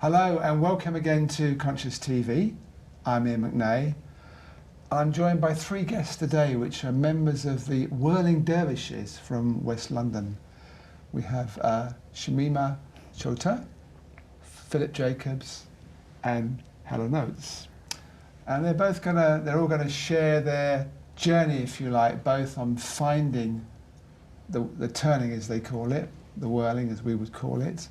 Hello and welcome again to Conscious TV. I'm Iain McNay. I'm joined by three guests today which are members of the Whirling Dervishes from West London. We have Shameemah Chota, Philip Jacobs and Helen Oates. And they're all gonna share their journey, if you like, both on finding the turning, as they call it, the whirling as we would call it,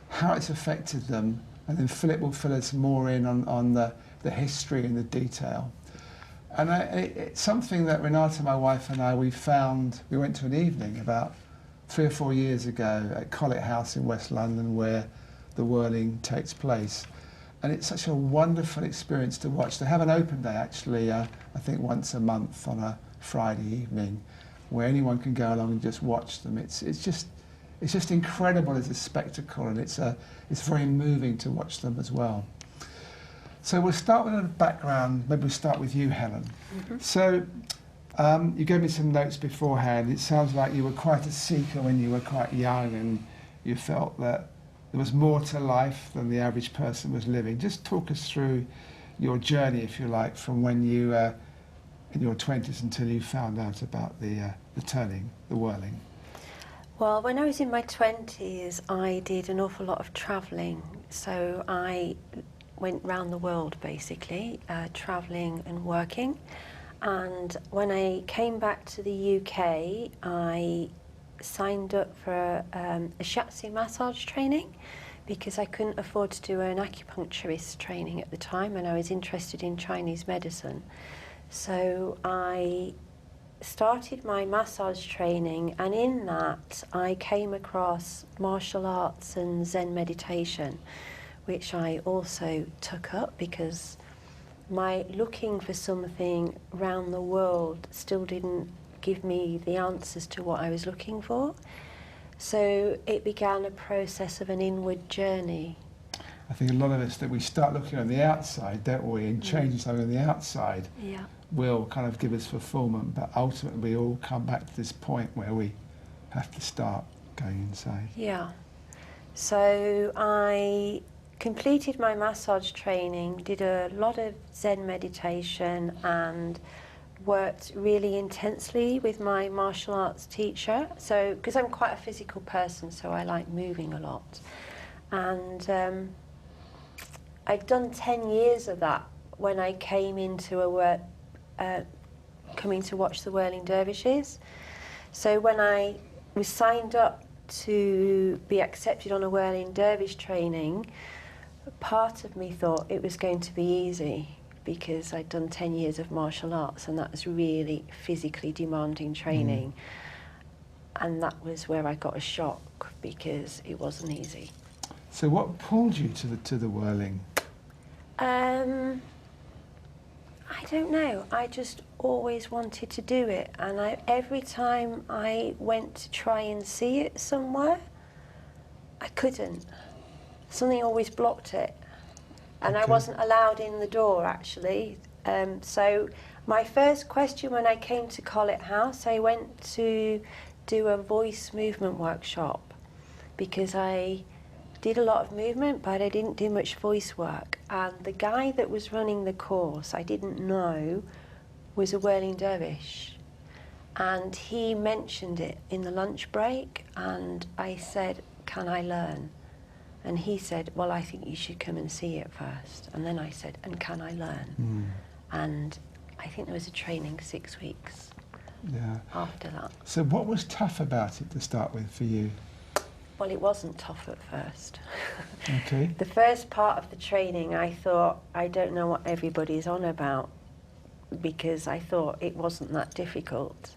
how it's affected them, and then Philip will fill us more in on the history and the detail. And it's something that Renata, my wife, and I, we went to an evening about 3 or 4 years ago at Colet House in West London where the whirling takes place. And it's such a wonderful experience to watch. They have an open day actually, I think once a month on a Friday evening, where anyone can go along and just watch them. It's just incredible as a spectacle, and it's very moving to watch them as well. So we'll start with a background. Maybe we'll start with you, Helen. Mm-hmm. So you gave me some notes beforehand. It sounds like you were quite a seeker when you were quite young, and you felt that there was more to life than the average person was living. Just talk us through your journey, if you like, from when you in your 20s until you found out about the turning, the whirling. Well, when I was in my 20s, I did an awful lot of travelling. So I went round the world, basically, travelling and working. And when I came back to the UK, I signed up for a shiatsu massage training because I couldn't afford to do an acupuncturist training at the time, and I was interested in Chinese medicine. So I started my massage training, and in that I came across martial arts and Zen meditation, which I also took up because my looking for something around the world still didn't give me the answers to what I was looking for. So it began a process of an inward journey. I think a lot of us, that we start looking on the outside, don't we, and changing something on the outside. Yeah. Will kind of give us fulfillment, but ultimately we all come back to this point where we have to start going inside. Yeah. So I completed my massage training, did a lot of Zen meditation, and worked really intensely with my martial arts teacher. So, because I'm quite a physical person, so I like moving a lot. And I'd done 10 years of that when I came into coming to watch the Whirling Dervishes. So when I was signed up to be accepted on a Whirling Dervish training, part of me thought it was going to be easy because I'd done 10 years of martial arts, and that was really physically demanding training. And that was where I got a shock because it wasn't easy. So what pulled you to the whirling? I don't know. I just always wanted to do it, and every time I went to try and see it somewhere, I couldn't. Something always blocked it, and I wasn't allowed in the door, actually. So my first question when I came to Colet House, I went to do a voice movement workshop because I did a lot of movement, but I didn't do much voice work. And the guy that was running the course, I didn't know, was a Whirling Dervish. And he mentioned it in the lunch break, and I said, "Can I learn?" And he said, "Well, I think you should come and see it first." And then I said, "And can I learn?" And I think there was a training 6 weeks after that. So what was tough about it to start with for you? Well, it wasn't tough at first. Okay. The first part of the training, I thought, I don't know what everybody's on about, because I thought it wasn't that difficult.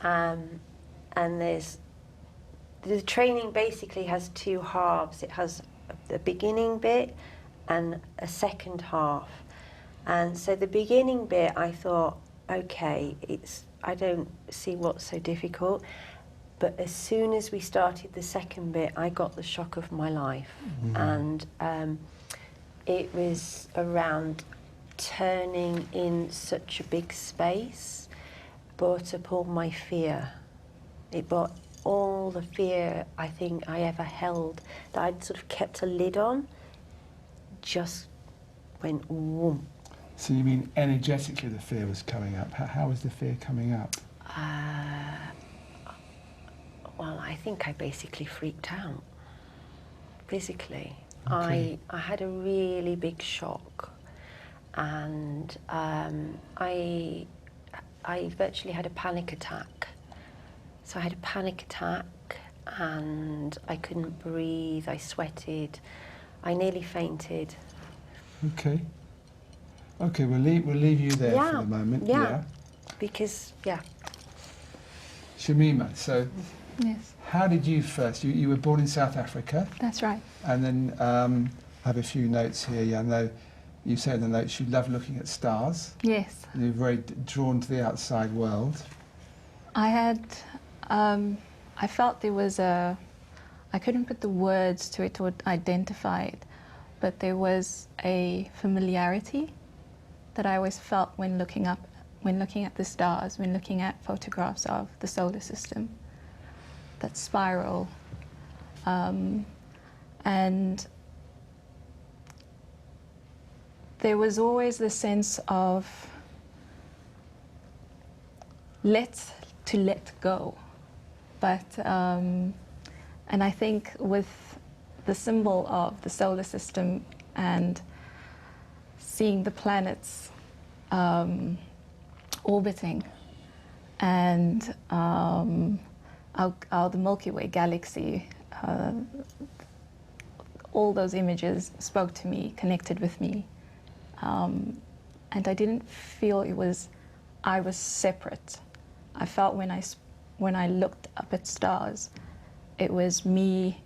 And the training basically has 2 halves. It has the beginning bit and a second half. And so the beginning bit, I thought, okay, I don't see what's so difficult. But as soon as we started the second bit, I got the shock of my life. And it was around turning in such a big space, brought up all my fear. It brought all the fear I think I ever held, that I'd sort of kept a lid on. just went whoom. So you mean energetically the fear was coming up? How was the fear coming up? Well, I think I basically freaked out, physically. Okay. I had a really big shock, and I virtually had a panic attack. So I had a panic attack, and I couldn't breathe, I sweated, I nearly fainted. Okay. Okay, we'll leave you there for the moment. Yeah. Because, Shamima, so Yes, how did you first, you were born in South Africa, that's right. and then I have a few notes here. Yeah, I know you say in the notes you love looking at stars. Yes. And you're very drawn to the outside world. I had, I felt there was I couldn't put the words to it or identify it, but there was a familiarity that I always felt when looking at the stars, when looking at photographs of the solar system, that spiral. And there was always the sense of let go. But, and I think with the symbol of the solar system and seeing the planets orbiting and the Milky Way galaxy, all those images spoke to me, connected with me. And I didn't feel I was separate. I felt when I looked up at stars, it was me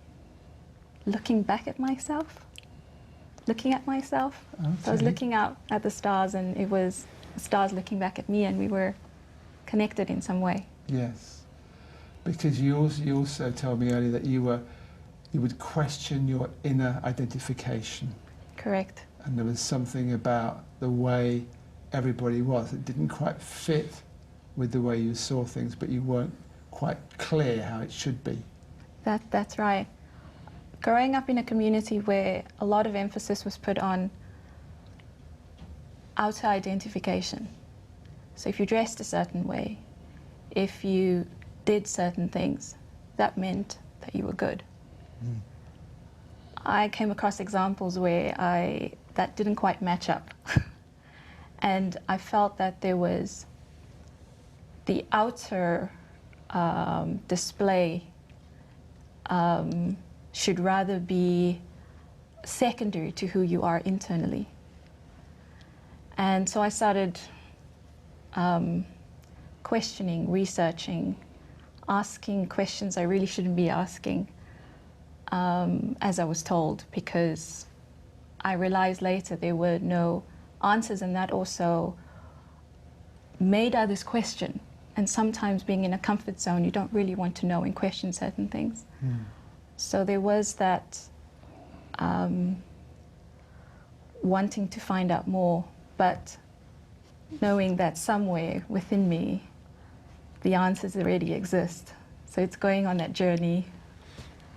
looking back at myself, looking at myself. Okay. So I was looking out at the stars, and it was the stars looking back at me, and we were connected in some way. Yes, because you also told me earlier that you would question your inner identification. Correct. And there was something about the way everybody was. It didn't quite fit with the way you saw things, but you weren't quite clear how it should be. That's right. Growing up in a community where a lot of emphasis was put on outer identification. So if you dressed a certain way, if you did certain things, that meant that you were good. Mm. I came across examples where that didn't quite match up. And I felt that there was the outer display should rather be secondary to who you are internally. And so I started questioning, researching, asking questions I really shouldn't be asking, as I was told, because I realized later there were no answers, and that also made others question. And sometimes being in a comfort zone, you don't really want to know and question certain things. Mm. So there was that wanting to find out more, but knowing that somewhere within me, the answers already exist. So it's going on that journey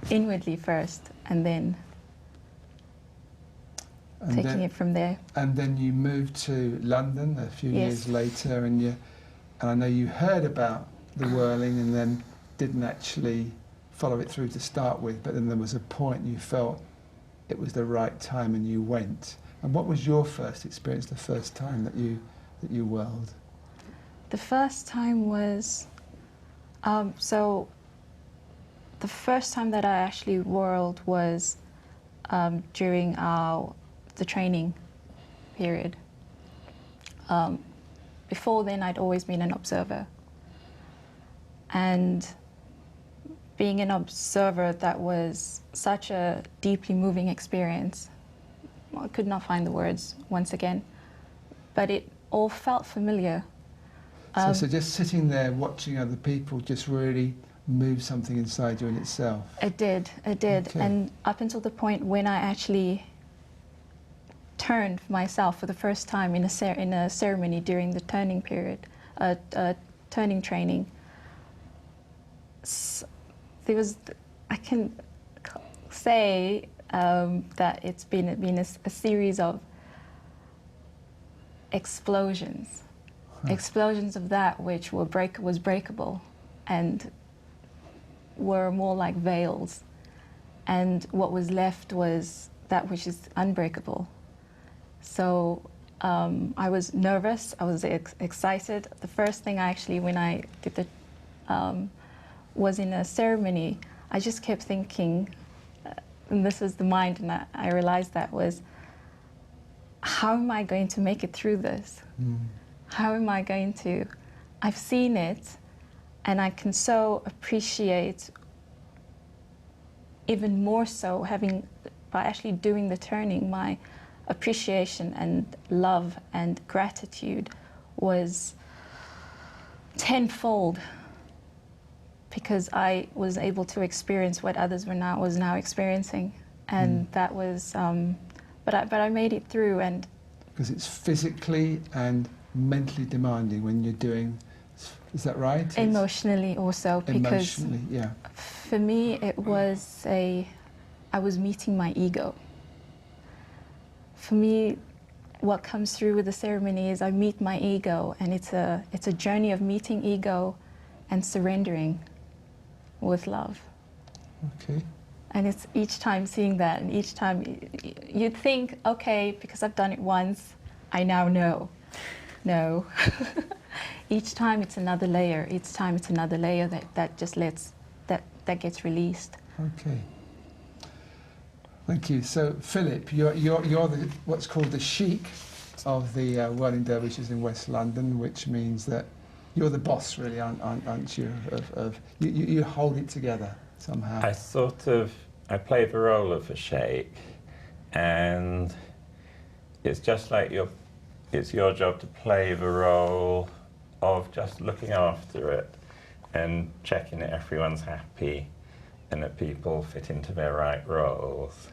inwardly first, and then taking it from there. And then you moved to London a few Yes. years later, and I know you heard about the whirling and then didn't actually follow it through to start with, but then there was a point you felt it was the right time and you went. And what was your first experience, the first time that you whirled? The first time was, so the first time that I actually whirled was during the training period. Before then, I'd always been an observer. And being an observer, that was such a deeply moving experience. Well, I could not find the words once again, but it all felt familiar. So just sitting there watching other people just really moved something inside you in itself? It did. Okay. And up until the point when I actually turned myself for the first time in a ceremony during the turning period, turning training. There was, I can say that it's been a series of explosions. Explosions of that which was breakable and were more like veils. And what was left was that which is unbreakable. So I was nervous, I was excited. The first thing when I did was in a ceremony, I just kept thinking, and this was the mind, and I realized that was, how am I going to make it through this? How am I going to? I've seen it, and I can so appreciate even more so by actually doing the turning, my appreciation and love and gratitude was tenfold, because I was able to experience what others was now experiencing, and that was. But I made it through, and because it's physically and mentally demanding when you're doing. Is that right? Emotionally also, because emotionally, yeah. For me it was I was meeting my ego. For me, what comes through with the ceremony is I meet my ego, and it's a journey of meeting ego and surrendering with love. Okay. And it's each time seeing that, and each time you'd think, okay, because I've done it once, I now know. No. Each time it's another layer. Each time it's another layer that just that gets released. Okay. Thank you. So, Philip, you're the what's called the sheikh of the Whirling Dervishes in West London, which means that you're the boss, really, aren't you? You hold it together somehow. I play the role of a sheikh, and it's just like it's your job to play the role of just looking after it and checking that everyone's happy and that people fit into their right roles.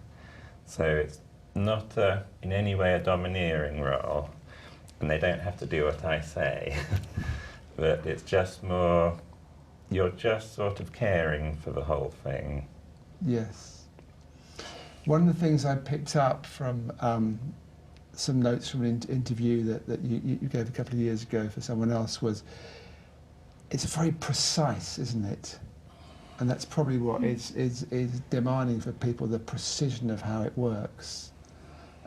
So it's not in any way a domineering role, and they don't have to do what I say, but it's just more, you're just sort of caring for the whole thing. Yes. One of the things I picked up from some notes from an interview that you gave a couple of years ago for someone else was, it's very precise, isn't it? And that's probably what is demanding for people, the precision of how it works.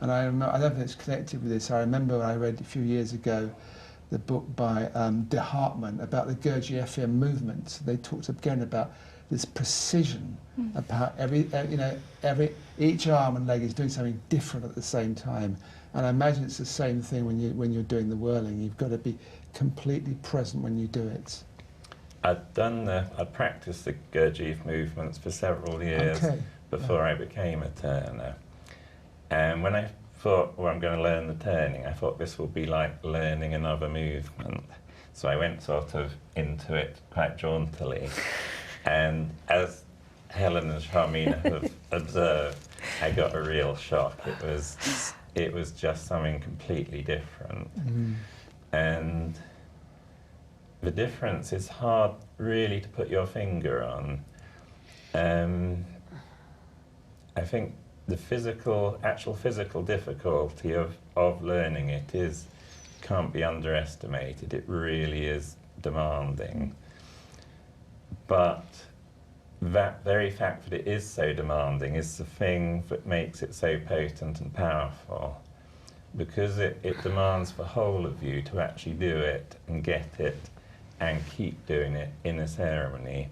And I don't know if it's connected with this. I remember I read a few years ago the book by De Hartmann about the Gurdjieff movement. They talked again about this precision, about each arm and leg is doing something different at the same time. And I imagine it's the same thing when you're doing the whirling. You've got to be completely present when you do it. I'd practiced the Gurdjieff movements for several years before I became a turner. And when I thought, well, I'm going to learn the turning, I thought this will be like learning another movement. So I went sort of into it quite jauntily. And as Helen and Shamima have observed, I got a real shock. It was just something completely different. And the difference is hard really to put your finger on. I think the actual physical difficulty of learning it can't be underestimated. It really is demanding. But that very fact that it is so demanding is the thing that makes it so potent and powerful, because it demands the whole of you to actually do it and get it and keep doing it in a ceremony.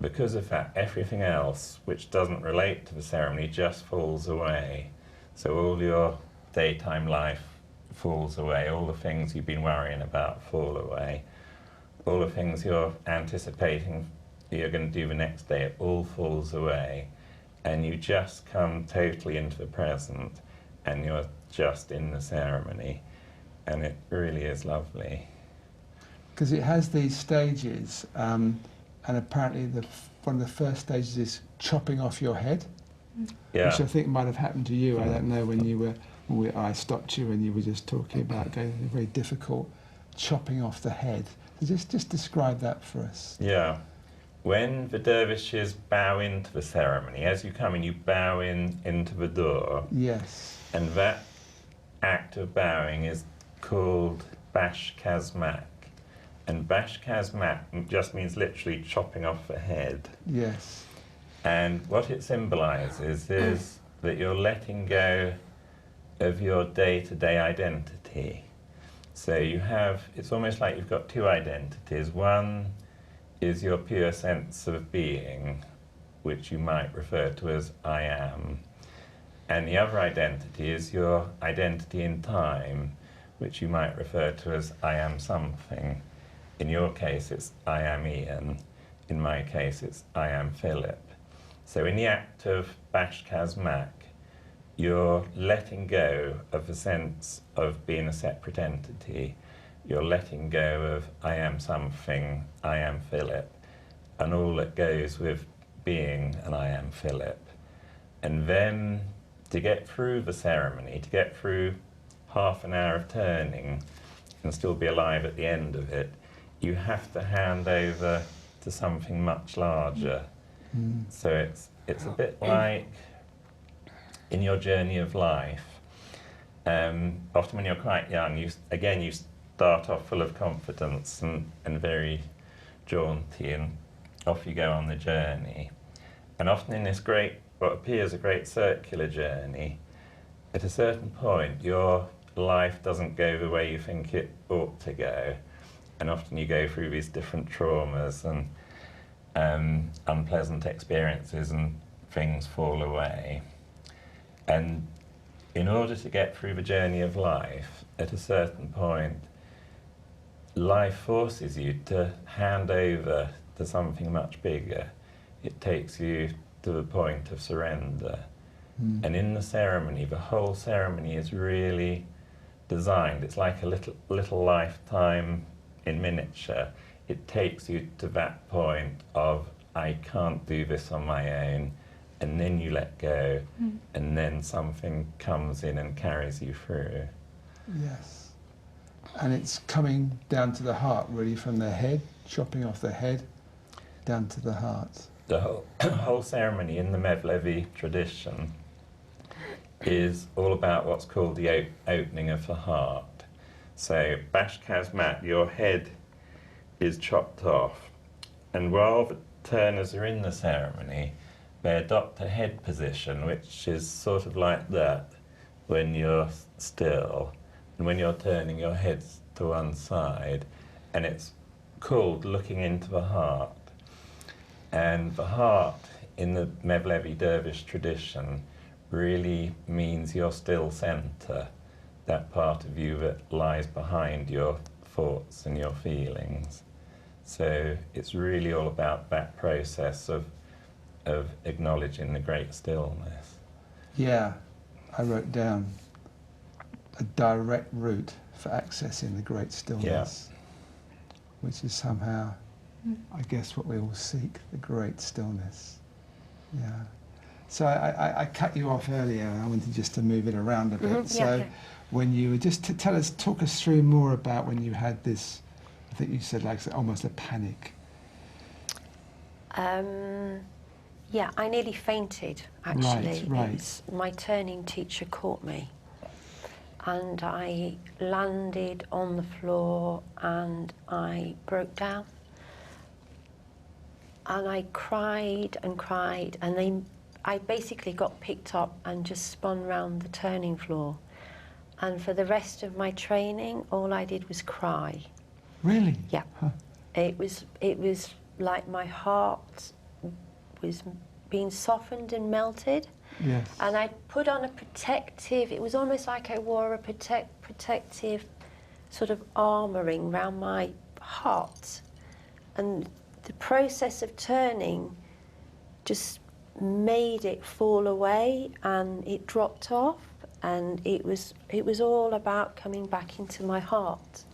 Because of that, everything else which doesn't relate to the ceremony just falls away. So all your daytime life falls away, all the things you've been worrying about fall away, all the things you're anticipating you're going to do the next day, it all falls away, and you just come totally into the present, and you're just in the ceremony, and it really is lovely. Because it has these stages, and apparently one of the first stages is chopping off your head, which I think might have happened to you. I don't know, when I stopped you and you were just talking about going very difficult chopping off the head. So just describe that for us. Yeah. when the dervishes bow into the ceremony, as you come in, you bow into the door. Yes. And that act of bowing is called bash kazmak. And bash kazmak just means literally chopping off the head. Yes. And what it symbolises is that you're letting go of your day-to-day identity. So you have, it's almost like you've got two identities. One is your pure sense of being, which you might refer to as I am. And the other identity is your identity in time, which you might refer to as I am something. In your case, it's I am Iain. In my case, it's I am Philip. So in the act of bash kazmak, you're letting go of the sense of being a separate entity. You're letting go of I am something, I am Philip, and all that goes with being an I am Philip. And then to get through the ceremony, to get through half an hour of turning and still be alive at the end of it, you have to hand over to something much larger. So it's a bit like in your journey of life. Often when you're quite young, you start off full of confidence and very jaunty, and off you go on the journey. And often in this what appears a great circular journey, at a certain point your life doesn't go the way you think it ought to go. And often you go through these different traumas and unpleasant experiences, and things fall away. And in order to get through the journey of life, at a certain point, life forces you to hand over to something much bigger. It takes you to the point of surrender. And in the ceremony, the whole ceremony is really designed. It's like a little lifetime in miniature. It takes you to that point of, I can't do this on my own, and then you let go, and then something comes in and carries you through. Yes. And it's coming down to the heart, really, from the head, chopping off the head, down to the heart. The whole ceremony in the Mevlevi tradition is all about what's called the opening of the heart. So, bash kazmat, your head is chopped off, and while the turners are in the ceremony, they adopt a head position, which is sort of like that when you're still, and when you're turning your head to one side, and it's called looking into the heart. And the heart in the Mevlevi Dervish tradition really means your still centre, that part of you that lies behind your thoughts and your feelings. So it's really all about that process of acknowledging the great stillness. Yeah, I wrote down a direct route for accessing the great stillness, which is somehow, I guess, what we all seek, the great stillness. Yeah. So I cut you off earlier, and I wanted just to move it around a bit. So when you were just to talk us through more about when you had this, I think you said like almost a panic. Yeah, I nearly fainted, actually. Right. It was, my turning teacher caught me, and I landed on the floor and I broke down. And I cried and cried, and I basically got picked up and just spun round the turning floor. And for the rest of my training, all I did was cry. Really? Yeah. Huh. It was like my heart was being softened and melted. Yes. And I put on a protective, it was almost like I wore a protective sort of armouring around my heart. And the process of turning just made it fall away, and it dropped off, and it was all about coming back into my heart,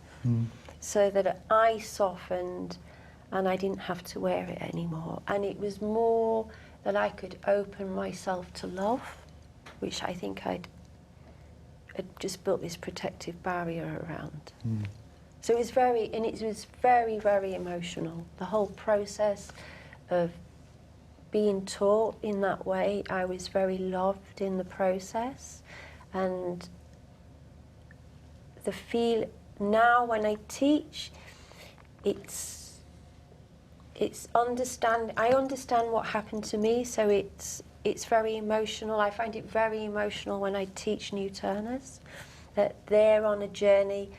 so that I softened and I didn't have to wear it anymore. And it was more that I could open myself to love, which I think I'd just built this protective barrier around. So it was very, very emotional, the whole process of being taught in that way. I was very loved in the process, and the feel now when I teach, it's understand. I understand what happened to me, so it's very emotional. I find it very emotional when I teach new turners, that they're on a journey,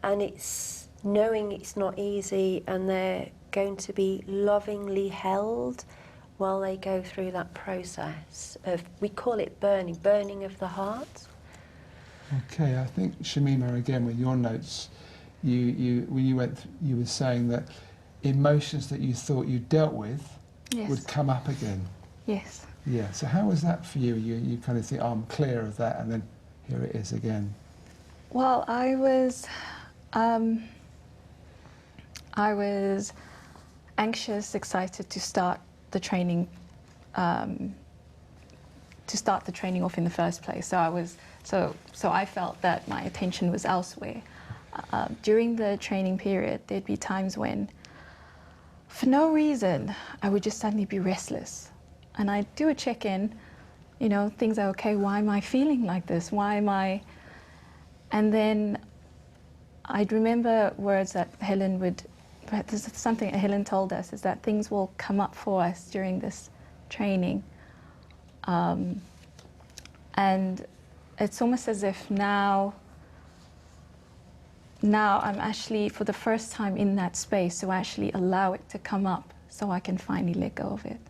and it's knowing it's not easy, and they're going to be lovingly held while they go through that process of, we call it burning of the heart. Okay, I think Shamima, again with your notes, when you went, you were saying that emotions that you thought you dealt with Yes. would come up again. Yes. Yeah. So how was that for you? You kind of think, oh, I'm clear of that, and then here it is again. Well, I was anxious, excited to start the training, off in the first place. So I felt that my attention was elsewhere. During the training period, there'd be times when, for no reason, I would just suddenly be restless, and I'd do a check-in. You know, things are okay. Why am I feeling like this? Why am I? And then I'd remember words that Helen would. This is something that Helen told us, is that things will come up for us during this training. And it's almost as if now I'm actually, for the first time in that space, to actually allow it to come up so I can finally let go of it.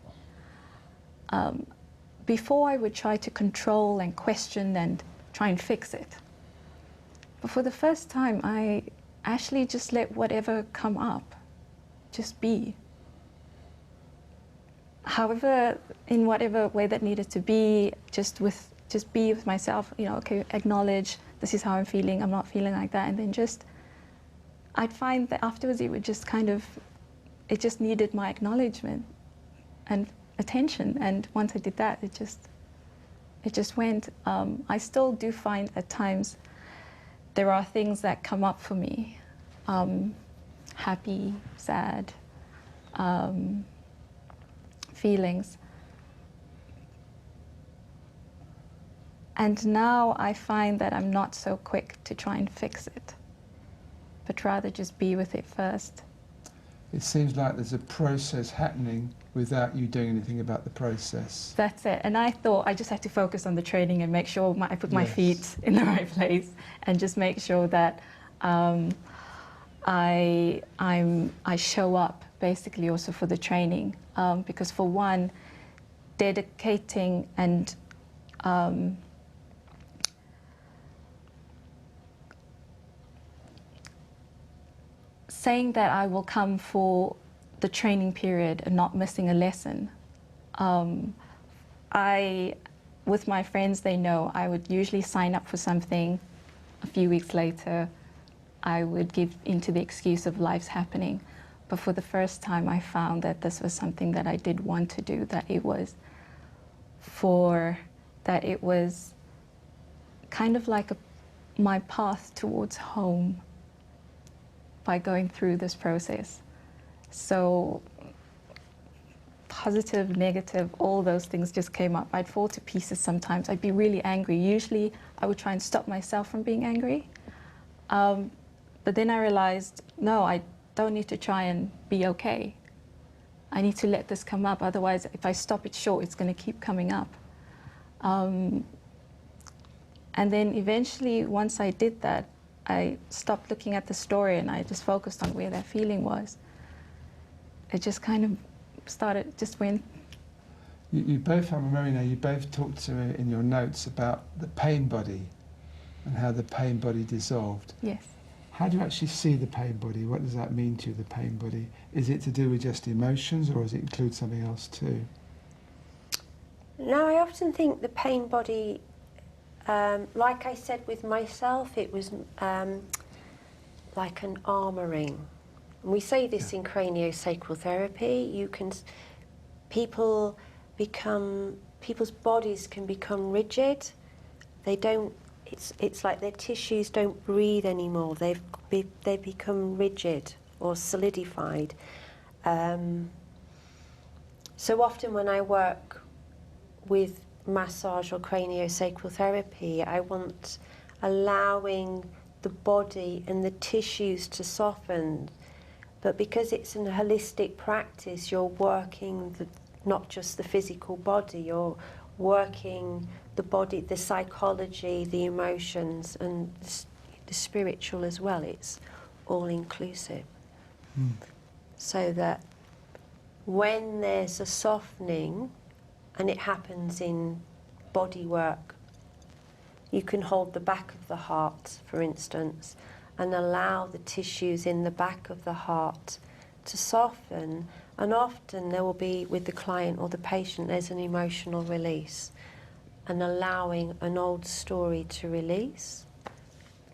Before I would try to control and question and try and fix it. But for the first time, I actually just let whatever come up just be. However, in whatever way that needed to be, just be with myself, you know, okay, acknowledge this is how I'm feeling, I'm not feeling like that, and then I'd find that afterwards it would just it just needed my acknowledgement and attention, and once I did that, it just went. I still do find at times there are things that come up for me, happy, sad, feelings. And now I find that I'm not so quick to try and fix it, but rather just be with it first. It seems like there's a process happening without you doing anything about the process. That's it. And I thought I just had to focus on the training and make sure I put my feet in the right place, and just make sure that I show up basically also for the training. Because for one, dedicating and saying that I will come for the training period and not missing a lesson. With my friends, they know I would usually sign up for something. A few weeks later, I would give into the excuse of life's happening. But for the first time, I found that this was something that I did want to do, that it was kind of like my path towards home by going through this process. So positive, negative, all those things just came up. I'd fall to pieces sometimes. I'd be really angry. Usually I would try and stop myself from being angry. But then I realized, no, I don't need to try and be okay. I need to let this come up. Otherwise, if I stop it short, it's going to keep coming up. And then eventually, once I did that, I stopped looking at the story and I just focused on where that feeling was. It just kind of just went. You both, I'm remembering now, you both talked in your notes about the pain body and how the pain body dissolved. Yes. How do you actually see the pain body? What does that mean to you, the pain body? Is it to do with just emotions, or does it include something else too? No, I often think the pain body, like I said with myself, it was like an armouring. And we say this in craniosacral therapy. People's bodies can become rigid. They don't. It's like their tissues don't breathe anymore. They become rigid or solidified. So often when I work with massage or craniosacral therapy, I want allowing the body and the tissues to soften. But because it's a holistic practice, you're working not just the physical body, you're working the body, the psychology, the emotions, and the spiritual as well. It's all inclusive. So that when there's a softening, and it happens in body work, you can hold the back of the heart, for instance, and allow the tissues in the back of the heart to soften. And often there will be, with the client or the patient, there's an emotional release, and allowing an old story to release.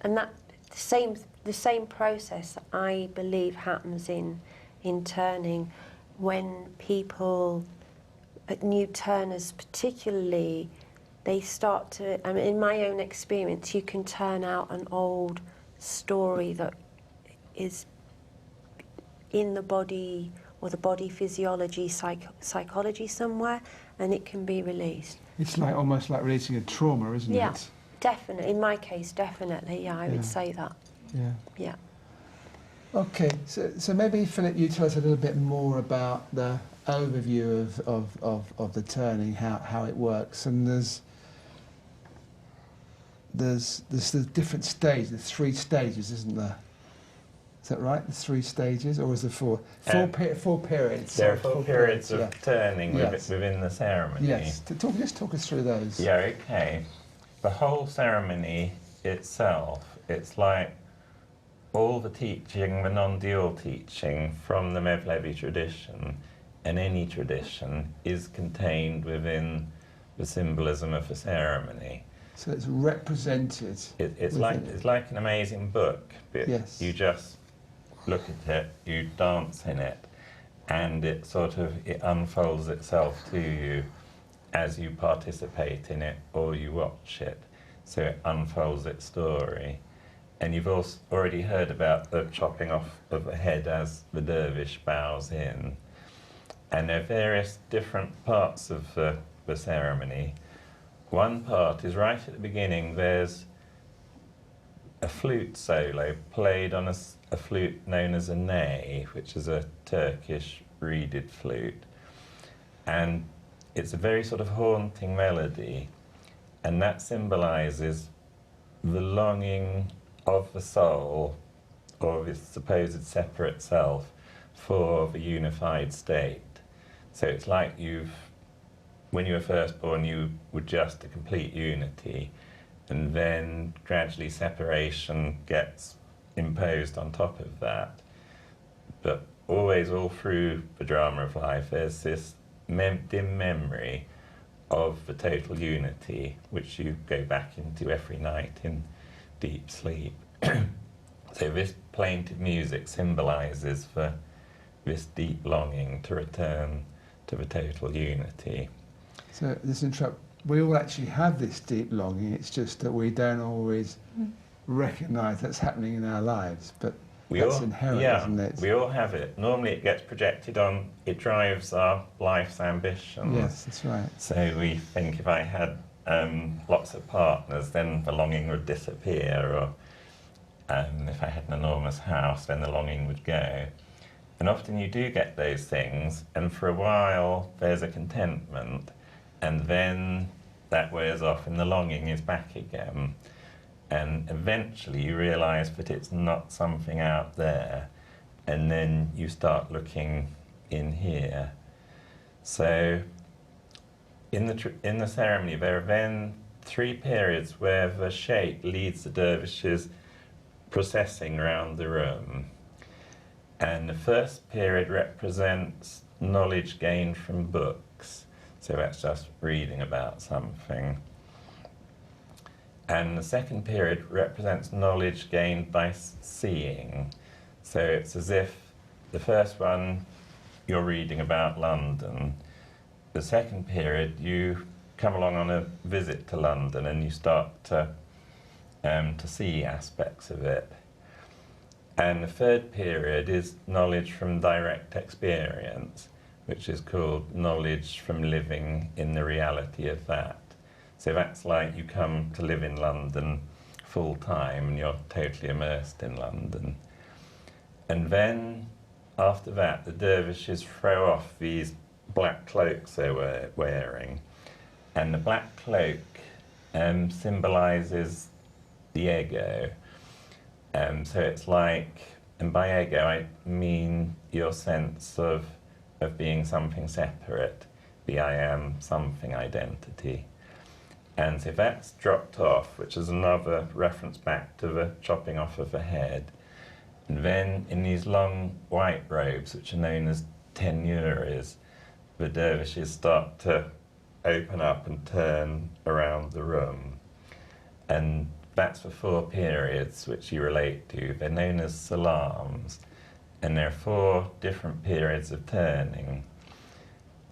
And that the same process, I believe, happens in turning when people, new turners particularly, they start to, I mean, in my own experience, you can turn out an old story that is in the body or the body physiology, psychology somewhere, and it can be released. It's like almost like releasing a trauma, isn't Yeah, it? definitely. In my case, definitely. Yeah, I would say that. Yeah. Yeah. Okay, so maybe Philip, you tell us a little bit more about the overview of the turning, how it works, and there's the different stages, the 3 stages, isn't there? Is that right? The 3 stages, or is there 4? 4 periods. There are sorry, 4 periods of yeah. turning Yes. within the ceremony. Yes, just talk us through those. Yeah, okay. The whole ceremony itself, it's like all the teaching, the non-dual teaching from the Mevlevi tradition, and any tradition, is contained within the symbolism of the ceremony. So it's represented. It's like an amazing book. Yes. You just look at it, you dance in it, and it unfolds itself to you as you participate in it or you watch it. So it unfolds its story. And you've also already heard about the chopping off of the head as the dervish bows in. And there are various different parts of the ceremony. One part is right at the beginning. There's a flute solo played on a flute known as a ney, which is a Turkish reeded flute. And it's a very sort of haunting melody. And that symbolizes the longing of the soul, or of its supposed separate self, for the unified state. So it's like when you were first born, you were just a complete unity, and then gradually separation gets imposed on top of that. But always, all through the drama of life, there's this dim memory of the total unity, which you go back into every night in deep sleep. So this plaintive music symbolizes this deep longing to return to the total unity. So this interrupt. We all actually have this deep longing. It's just that we don't always recognise that's happening in our lives. But that's inherent, isn't it? We all have it. Normally it gets projected on, it drives our life's ambitions. Yes, that's right. So we think if I had lots of partners, then the longing would disappear, or if I had an enormous house, then the longing would go. And often you do get those things, and for a while there's a contentment, and then that wears off and the longing is back again. And eventually you realise that it's not something out there, and then you start looking in here. So in the ceremony there are then 3 periods where the sheikh leads the dervishes processing around the room. And the first period represents knowledge gained from books. So that's just reading about something. And the second period represents knowledge gained by seeing. So it's as if the first one, you're reading about London. The second period, you come along on a visit to London and you start to see aspects of it. And the third period is knowledge from direct experience. which is called Knowledge from Living in the Reality of That. So that's like you come to live in London full time and you're totally immersed in London. And then after that, the dervishes throw off these black cloaks they were wearing. And the black cloak symbolises the ego. So it's like, and by ego I mean your sense of being something separate, the I am something identity. And so that's dropped off, which is another reference back to the chopping off of the head. And then in these long white robes, which are known as tenues, the dervishes start to open up and turn around the room. And that's the 4 periods which you relate to. They're known as salams. And there are 4 different periods of turning.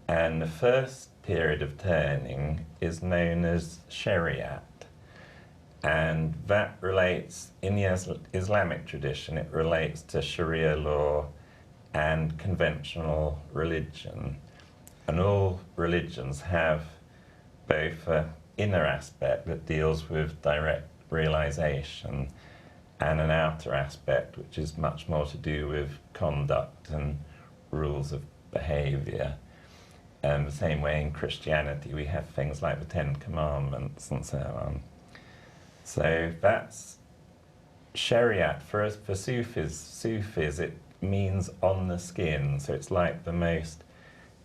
And the first period of turning is known as shariat. And that relates, in the Islamic tradition, it relates to Sharia law and conventional religion. And all religions have both an inner aspect that deals with direct realization and an outer aspect which is much more to do with conduct and rules of behavior. The same way in Christianity we have things like the 10 Commandments and so on. So that's Shariat. For Sufis it means on the skin, so it's like the most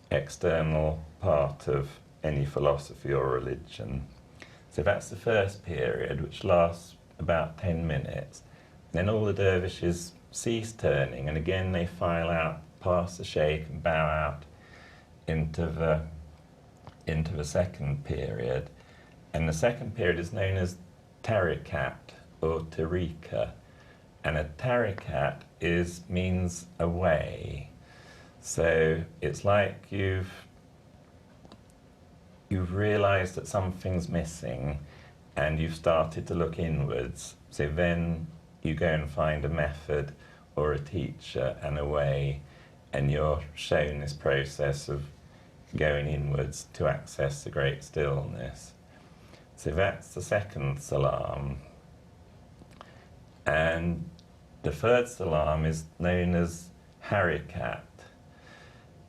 external part of any philosophy or religion. So that's the first period, which lasts about 10 minutes. Then all the dervishes cease turning, and again they file out past the sheikh and bow out into the second period. And the second period is known as tariqat or tariqa. And a tariqat means a way. So it's like you've realised that something's missing and you've started to look inwards. So then you go and find a method or a teacher and a way, and you're shown this process of going inwards to access the great stillness. So that's the second salam. And the third salam is known as harikat.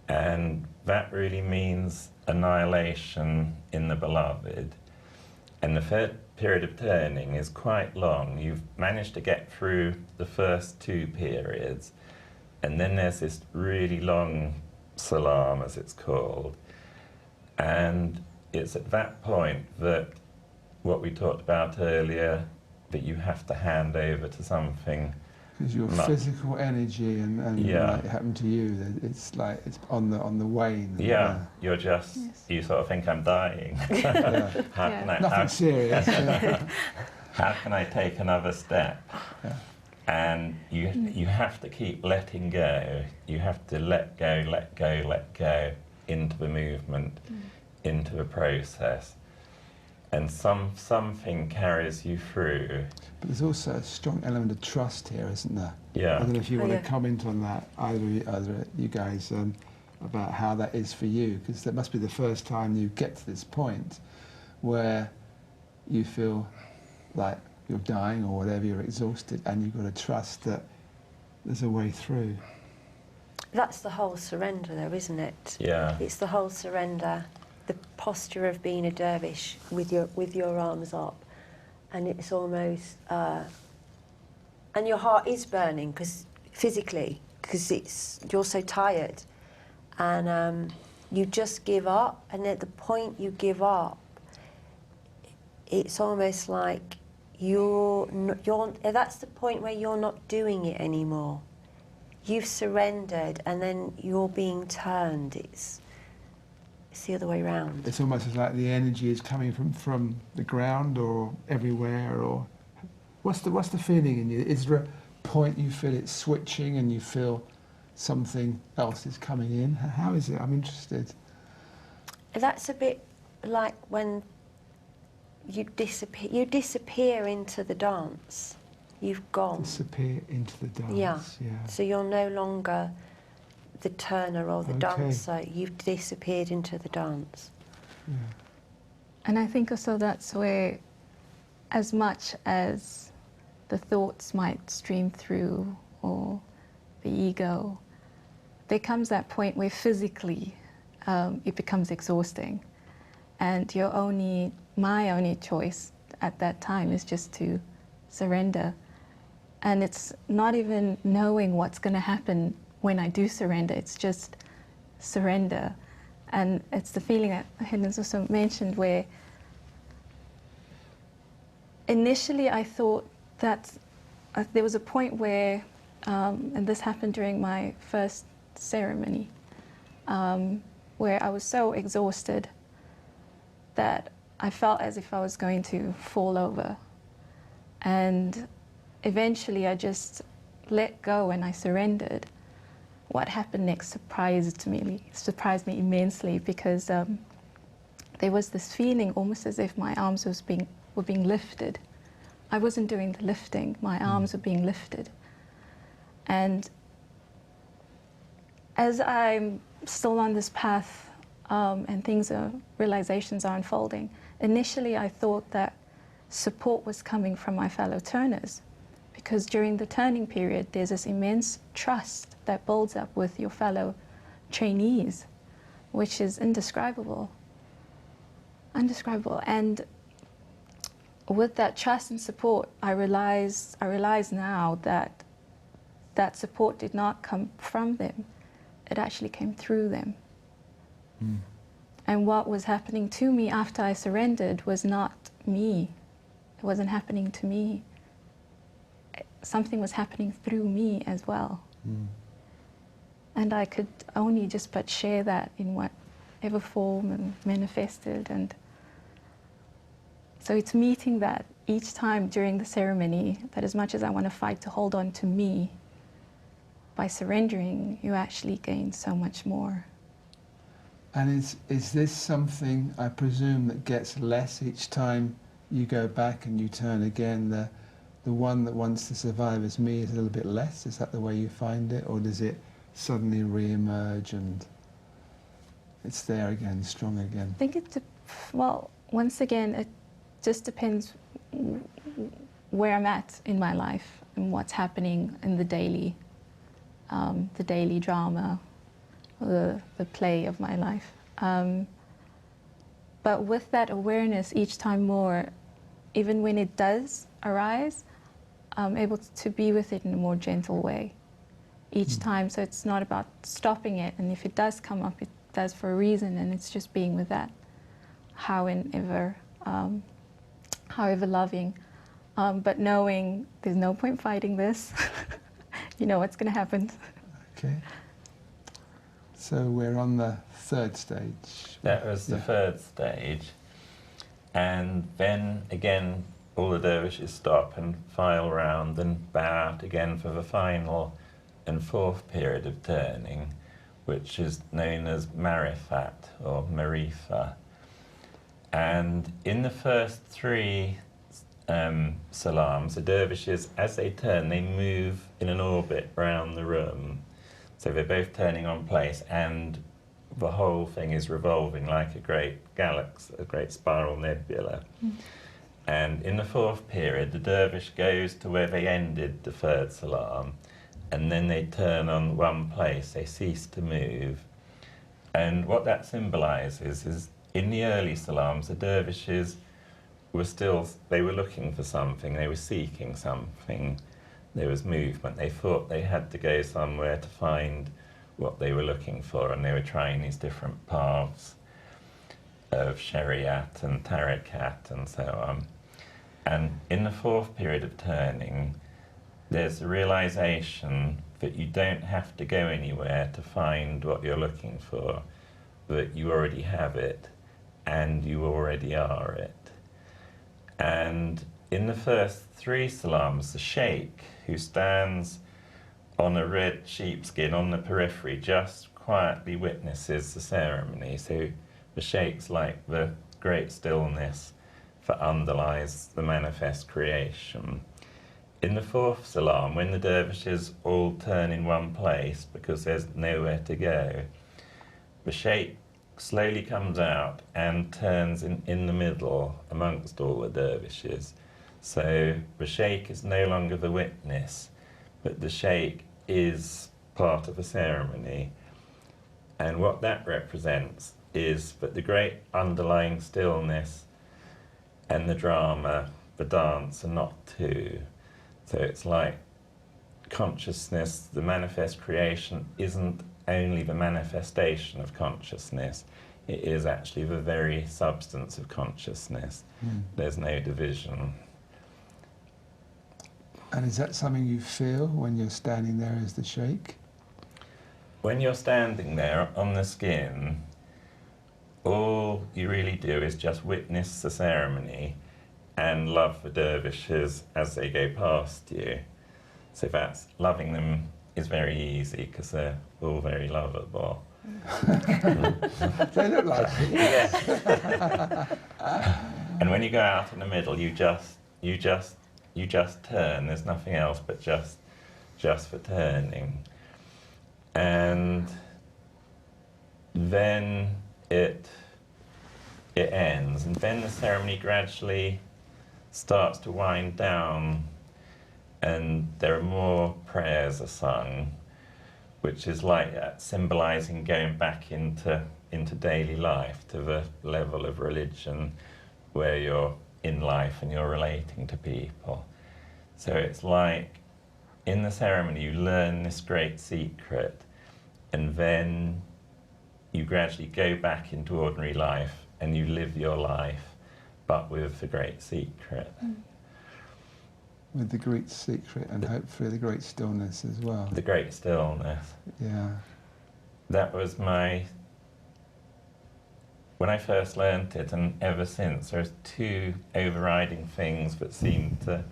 And that really means annihilation in the beloved. And the third period of turning is quite long. You've managed to get through the first 2 periods. And then there's this really long salam, as it's called. And it's at that point that what we talked about earlier, that you have to hand over to something. Because your physical energy and like it happened to you, that it's like it's on the wane. Yeah, you're just, you sort of think I'm dying. Nothing serious. How can I take another step? Yeah. And you have to keep letting go. You have to let go, let go, let go into the movement, into the process. And something carries you through. But there's also a strong element of trust here, isn't there? Yeah. I don't know if you want to comment on that, either you guys, about how that is for you, because that must be the first time you get to this point where you feel like you're dying or whatever, you're exhausted, and you've got to trust that there's a way through. That's the whole surrender, though, isn't it? Yeah. It's the whole surrender. The posture of being a dervish with your arms up, and it's almost and your heart is burning because physically, because you're so tired, and you just give up, and at the point you give up, it's almost like that's the point where you're not doing it anymore. You've surrendered, and then you're being turned. It's the other way around. It's almost like the energy is coming from the ground or everywhere, or what's the feeling in you? Is there a point you feel it switching and you feel something else is coming in? How is it? I'm interested. That's a bit like when you disappear into the dance. You've gone. Disappear into the dance. Yeah. So you're no longer the turner or the Okay. dancer. You've disappeared into the dance. Yeah. And I think also that's where, as much as the thoughts might stream through or the ego, there comes that point where physically it becomes exhausting. And my only choice at that time is just to surrender. And it's not even knowing what's going to happen when I do surrender, it's just surrender. And it's the feeling that Helen's also mentioned, where initially I thought that there was a point where, and this happened during my first ceremony, where I was so exhausted that I felt as if I was going to fall over. And eventually I just let go and I surrendered. What happened next surprised me immensely, because there was this feeling almost as if my arms were being lifted. I wasn't doing the lifting, my arms were being lifted. And as I'm still on this path and realizations are unfolding, initially I thought that support was coming from my fellow turners, because during the turning period there's this immense trust that builds up with your fellow trainees, which is indescribable. And with that trust and support, I realize now that that support did not come from them, it actually came through them. And what was happening to me after I surrendered was not me. It wasn't happening to me. Something was happening through me as well. And I could only just but share that in whatever form and manifested. And so it's meeting that each time during the ceremony, that as much as I want to fight to hold on to me, by surrendering, you actually gain so much more. And is this something, I presume, that gets less each time you go back and you turn again? The one that wants to survive as me is a little bit less? Is that the way you find it? Or does it suddenly re-emerge and it's there again, strong again? I think once again, it just depends where I'm at in my life and what's happening in the daily drama, or the play of my life. But with that awareness each time more, even when it does arise, I'm able to be with it in a more gentle way each time. So it's not about stopping it, and if it does come up, it does for a reason, and it's just being with that, however loving, but knowing there's no point fighting this. You know what's going to happen. Okay. So we're on the third stage. That was the third stage. And then again, all the dervishes stop and file round and bow out again for the final and fourth period of turning, which is known as marifat or marifa. And in the first three salams, the dervishes, as they turn, they move in an orbit around the room. So they're both turning on place, and the whole thing is revolving like a great galaxy, a great spiral nebula. And in the fourth period, the dervish goes to where they ended the third salam, and then they turn on one place, they cease to move. And what that symbolizes is, in the early salams, the dervishes they were looking for something, they were seeking something, there was movement, they thought they had to go somewhere to find what they were looking for, and they were trying these different paths of shariat and tariqat and so on. And in the fourth period of turning, there's a realization that you don't have to go anywhere to find what you're looking for, that you already have it, and you already are it. And in the first three salams, the sheikh, who stands on a red sheepskin on the periphery, just quietly witnesses the ceremony. So the sheikh's like the great stillness that underlies the manifest creation. in the fourth salam, when the dervishes all turn in one place because there's nowhere to go, the sheikh slowly comes out and turns in the middle amongst all the dervishes. So the sheikh is no longer the witness, but the sheikh is part of the ceremony. And what that represents is that the great underlying stillness and the drama, the dance, are not two. So it's like consciousness, the manifest creation, isn't only the manifestation of consciousness, it is actually the very substance of consciousness. There's no division. And is that something you feel when you're standing there as the sheikh? When you're standing there on the skin, all you really do is just witness the ceremony and love the dervishes as they go past you. So that's, loving them is very easy because they're all very lovable. They look like it. Yes. And when you go out in the middle, you just turn. There's nothing else but just for turning. And then it ends, and then the ceremony gradually starts to wind down, and there are more prayers are sung, which is like symbolizing going back into daily life, to the level of religion where you're in life and you're relating to people. So it's like in the ceremony you learn this great secret, and then you gradually go back into ordinary life and you live your life, but with the great secret. With the great secret and hopefully the great stillness as well. The great stillness. Yeah. That was when I first learnt it, and ever since, there's two overriding things that seem to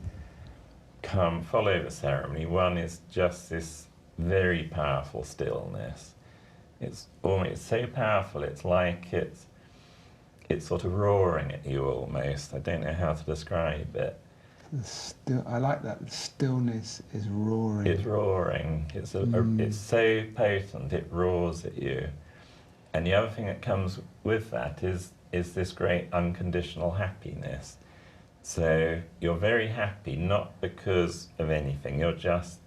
follow the ceremony. One is just this very powerful stillness. It's so powerful, it's like it's sort of roaring at you almost. I don't know how to describe it. I like that. The stillness is roaring. It's roaring. It's so potent, it roars at you. And the other thing that comes with that is this great unconditional happiness. So you're very happy, not because of anything, you're just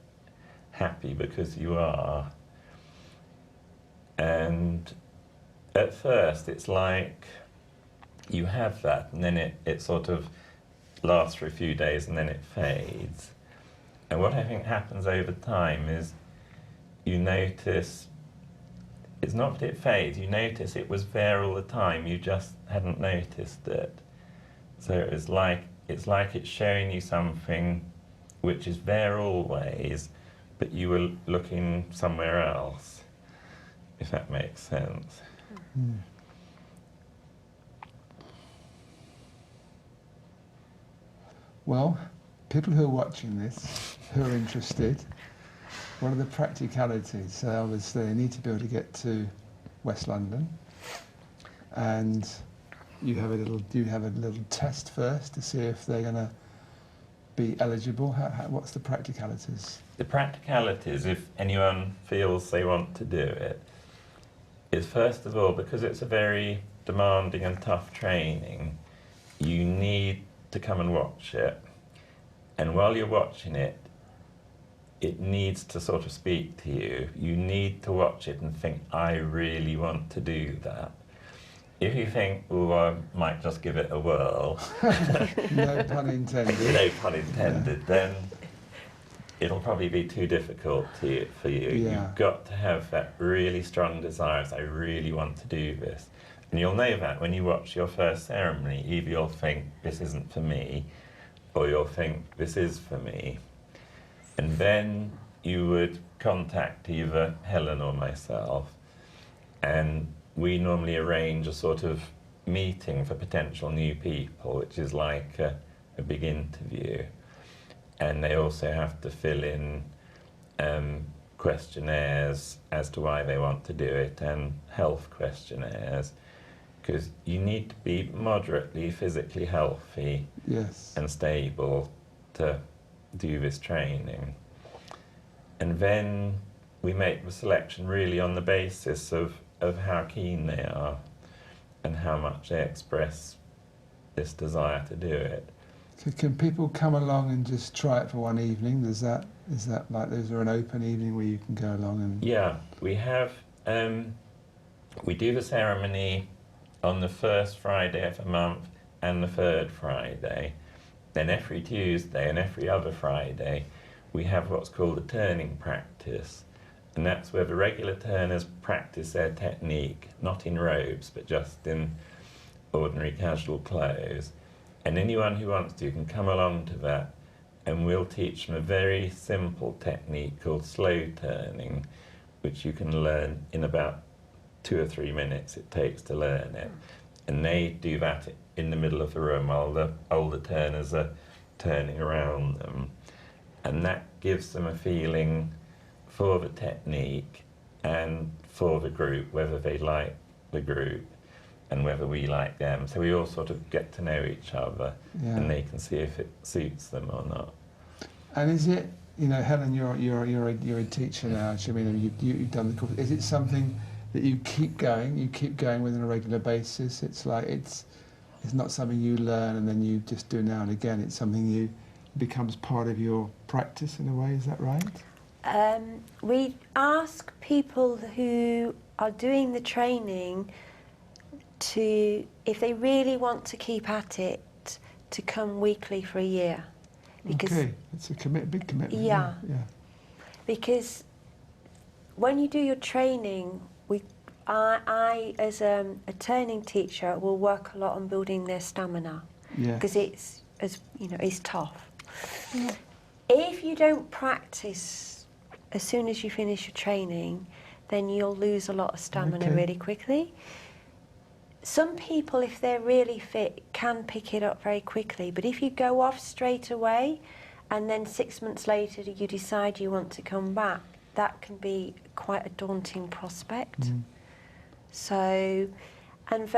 happy because you are. And at first it's like you have that, and then it sort of lasts for a few days and then it fades. And what I think happens over time is you notice, it's not that it fades, you notice it was there all the time, you just hadn't noticed it. So it's like it's showing you something which is there always, but you were looking somewhere else, if that makes sense. Well, people who are watching this, who are interested, what are the practicalities? So obviously they need to be able to get to West London, and do you have a little test first to see if they're going to be eligible? What's the practicalities? The practicalities, if anyone feels they want to do it, is first of all, because it's a very demanding and tough training, you need to come and watch it. And while you're watching it, it needs to sort of speak to you. You need to watch it and think, I really want to do that. If you think, oh, I might just give it a whirl, No pun intended. no pun intended, then it'll probably be too difficult for you. Yeah. You've got to have that really strong desire, I really want to do this. And you'll know that when you watch your first ceremony. Either you'll think, this isn't for me, or you'll think, this is for me. And then you would contact either Helen or myself, and we normally arrange a sort of meeting for potential new people, which is like a big interview. And they also have to fill in questionnaires as to why they want to do it, and health questionnaires, because you need to be moderately physically healthy Yes. and stable to do this training. And then we make the selection really on the basis of how keen they are and how much they express this desire to do it. So can people come along and just try it for one evening? Is there an open evening where you can go along and... Yeah, we have, we do the ceremony on the first Friday of the month and the third Friday. Then every Tuesday and every other Friday we have what's called a turning practice, and that's where the regular turners practice their technique, not in robes but just in ordinary casual clothes. And anyone who wants to can come along to that, and we'll teach them a very simple technique called slow turning, which you can learn in about 2 or 3 minutes it takes to learn it. And they do that in the middle of the room while the older turners are turning around them. And that gives them a feeling for the technique and for the group, whether they like the group and whether we like them. So we all sort of get to know each other, and they can see if it suits them or not. And is it, you know, Helen, you're a teacher now, Shamima, you've done the course. Is it something that you keep going with on a regular basis? It's like, it's not something you learn and then you just do now and again. It's something becomes part of your practice in a way, is that right? We ask people who are doing the training to, if they really want to keep at it, to come weekly for a year. Because, okay, it's a big commitment. Yeah. Yeah. Because when you do your training, I as a turning teacher, will work a lot on building their stamina. Yeah. Because it's, as you know, it's tough. Yeah. If you don't practice as soon as you finish your training, then you'll lose a lot of stamina really quickly. Some people, if they're really fit, can pick it up very quickly, but if you go off straight away and then 6 months later you decide you want to come back, that can be quite a daunting prospect. So, and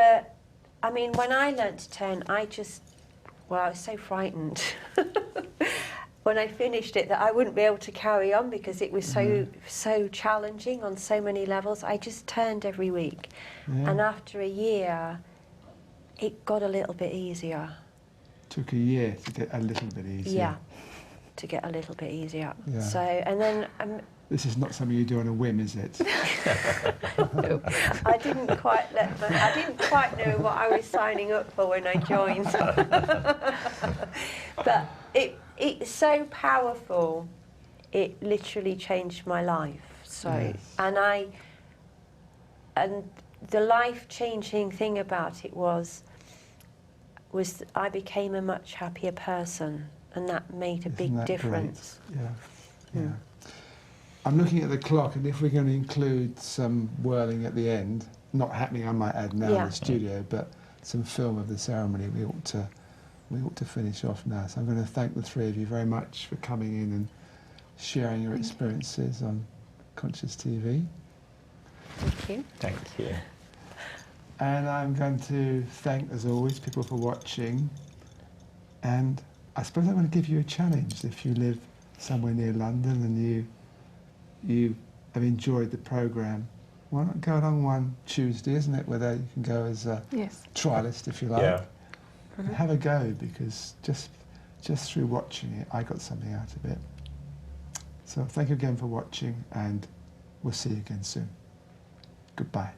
I mean, when I learnt to turn, I was so frightened when I finished it that I wouldn't be able to carry on because it was so challenging on so many levels. I just turned every week. And after a year, it got a little bit easier. Took a year to get a little bit easier. Yeah, to get a little bit easier. Yeah. So, and then... this is not something you do on a whim, is it? No. I didn't quite know what I was signing up for when I joined. But it's so powerful. It literally changed my life. So, and the life-changing thing about it was I became a much happier person, and that made a big difference. Great? Yeah. I'm looking at the clock, and if we're going to include some whirling at the end, not happening, I might add now in the studio, but some film of the ceremony, we ought to finish off now. So I'm going to thank the three of you very much for coming in and sharing your experiences on Conscious TV. Thank you. Thank you. And I'm going to thank, as always, people for watching. And I suppose I'm going to give you a challenge. If you live somewhere near London and you have enjoyed the programme, why not go along one Tuesday, isn't it, where you can go as a trialist, if you like. Yeah. And have a go, because just through watching it, I got something out of it. So thank you again for watching, and we'll see you again soon. Goodbye.